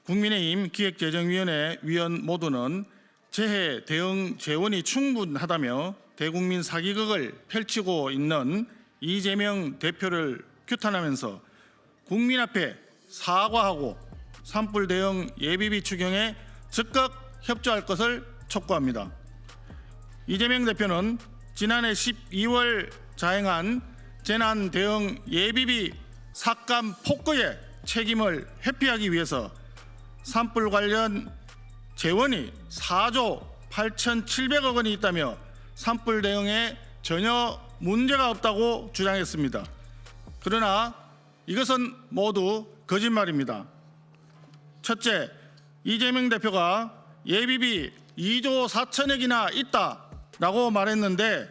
국민의힘 기획재정위원회 위원 모두는 재해 대응 재원이 충분하다며 대국민 사기극을 펼치고 있는 이재명 대표를 규탄하면서 국민 앞에 사과하고 산불 대응 예비비 추경에 적극 협조할 것을 촉구합니다. 이재명 대표는 지난해 12월 자행한 재난 대응 예비비 삭감 폭거의 책임을 회피하기 위해서 산불 관련 재원이 4조 8,700억 원이 있다며 산불 대응에 전혀 문제가 없다고 주장했습니다. 그러나 이것은 모두 거짓말입니다. 첫째, 이재명 대표가 예비비 2조 4천억이나 있다라고 말했는데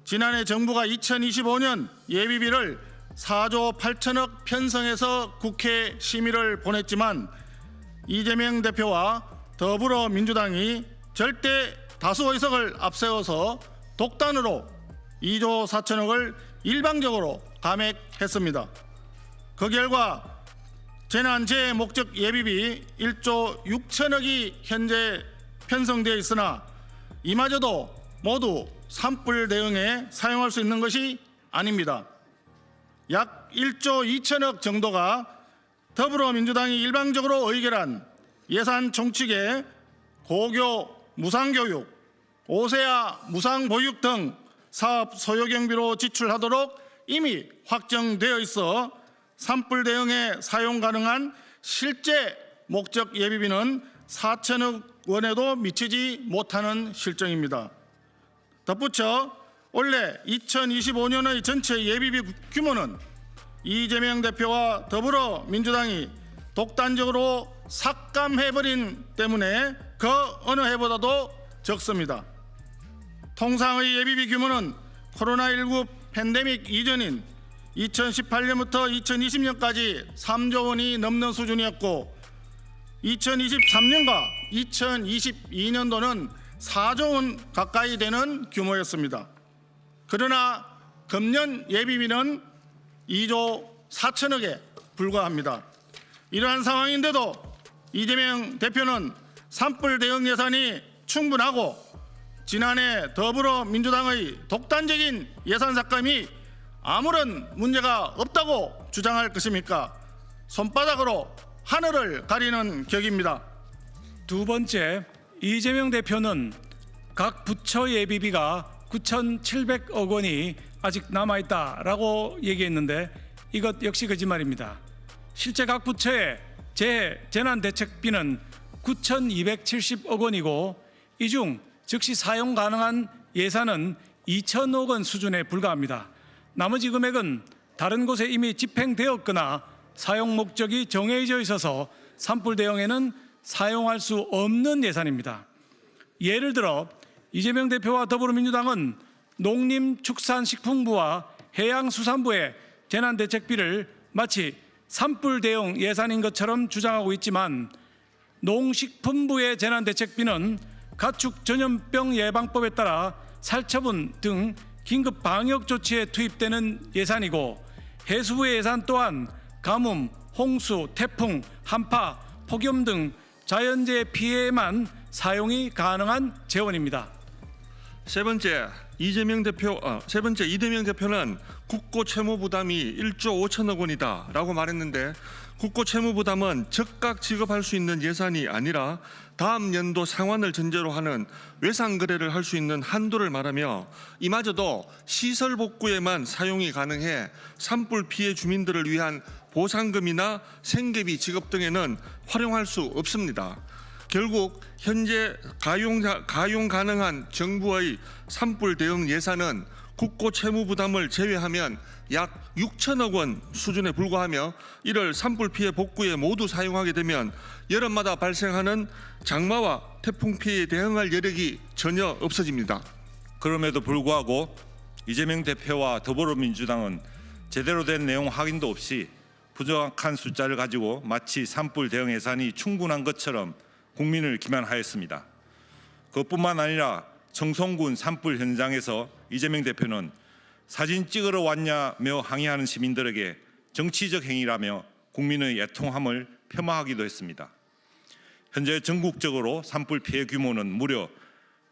지난해 정부가 2025년 예비비를 4조 8천억 편성해서 국회 심의를 보냈지만 이재명 대표와 더불어민주당이 절대 다수 의석을 앞세워서 독단으로 2조 4천억을 일방적으로 감액했습니다. 그 결과 재난재해 목적 예비비 1조 6천억이 현재 편성되어 있으나 이마저도 모두 산불 대응에 사용할 수 있는 것이 아닙니다. 약 1조 2천억 정도가 더불어민주당이 일방적으로 의결한 예산 총칙에 고교 무상교육, 5세아 무상보육 등 사업 소요경비로 지출하도록 이미 확정되어 있어 산불 대응에 사용 가능한 실제 목적 예비비는 4천억 원에도 미치지 못하는 실정입니다. 덧붙여 올해 2025년의 전체 예비비 규모는 이재명 대표와 더불어민주당이 독단적으로 삭감해버린 때문에 그 어느 해보다도 적습니다. 통상의 예비비 규모는 코로나19 팬데믹 이전인 2018년부터 2020년까지 3조 원이 넘는 수준이었고 2023년과 2022년도는 4조 원 가까이 되는 규모였습니다. 그러나 금년 예비비는 2조 4천억에 불과합니다. 이러한 상황인데도 이재명 대표는 산불 대응 예산이 충분하고 지난해 더불어민주당의 독단적인 예산 삭감이 아무런 문제가 없다고 주장할 것입니까? 손바닥으로 하늘을 가리는 격입니다. 두 번째, 이재명 대표는 각 부처 예비비가 9,700억 원이 아직 남아있다라고 얘기했는데 이것 역시 거짓말입니다. 실제 각 부처의 재난대책비는 9,270억 원이고 이 중 즉시 사용 가능한 예산은 2천억 원 수준에 불과합니다. 나머지 금액은 다른 곳에 이미 집행되었거나 사용 목적이 정해져 있어서 산불 대응에는 사용할 수 없는 예산입니다. 예를 들어 이재명 대표와 더불어민주당은 농림축산식품부와 해양수산부의 재난대책비를 마치 산불 대응 예산인 것처럼 주장하고 있지만 농식품부의 재난대책비는 가축 전염병 예방법에 따라 살처분 등 긴급 방역 조치에 투입되는 예산이고 해수부의 예산 또한 가뭄, 홍수, 태풍, 한파, 폭염 등 자연재해 피해에만 사용이 가능한 재원입니다. 세 번째, 이재명 대표는 국고 채무 부담이 1조 5천억 원이다라고 말했는데 국고 채무 부담은 즉각 지급할 수 있는 예산이 아니라 다음 연도 상환을 전제로 하는 외상 거래를 할 수 있는 한도를 말하며 이마저도 시설 복구에만 사용이 가능해 산불 피해 주민들을 위한 보상금이나 생계비 지급 등에는 활용할 수 없습니다. 결국 현재 가용 가능한 정부의 산불 대응 예산은 국고 채무 부담을 제외하면 약 6천억 원 수준에 불과하며 이를 산불 피해 복구에 모두 사용하게 되면 여름마다 발생하는 장마와 태풍 피해에 대응할 여력이 전혀 없어집니다. 그럼에도 불구하고 이재명 대표와 더불어민주당은 제대로 된 내용 확인도 없이 부정확한 숫자를 가지고 마치 산불 대응 예산이 충분한 것처럼 국민을 기만하였습니다. 그것뿐만 아니라 청송군 산불 현장에서 이재명 대표는 사진 찍으러 왔냐며 항의하는 시민들에게 정치적 행위라며 국민의 애통함을 폄하하기도 했습니다. 현재 전국적으로 산불 피해 규모는 무려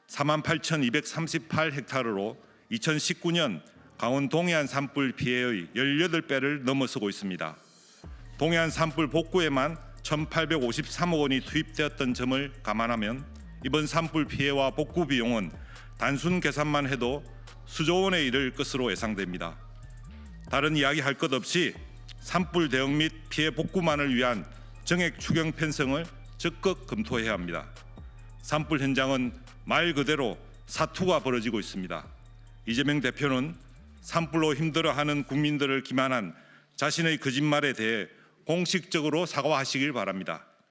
48,238헥타르로 2019년 강원 동해안 산불 피해의 18배를 넘어서고 있습니다. 동해안 산불 복구에만 1,853억 원이 투입되었던 점을 감안하면 이번 산불 피해와 복구 비용은 단순 계산만 해도 수조 원에 이를 것으로 예상됩니다. 다른 이야기 할 것 없이 산불 대응 및 피해 복구만을 위한 정액 추경 편성을 적극 검토해야 합니다. 산불 현장은 말 그대로 사투가 벌어지고 있습니다. 이재명 대표는 산불로 힘들어하는 국민들을 기만한 자신의 거짓말에 대해 공식적으로 사과하시길 바랍니다.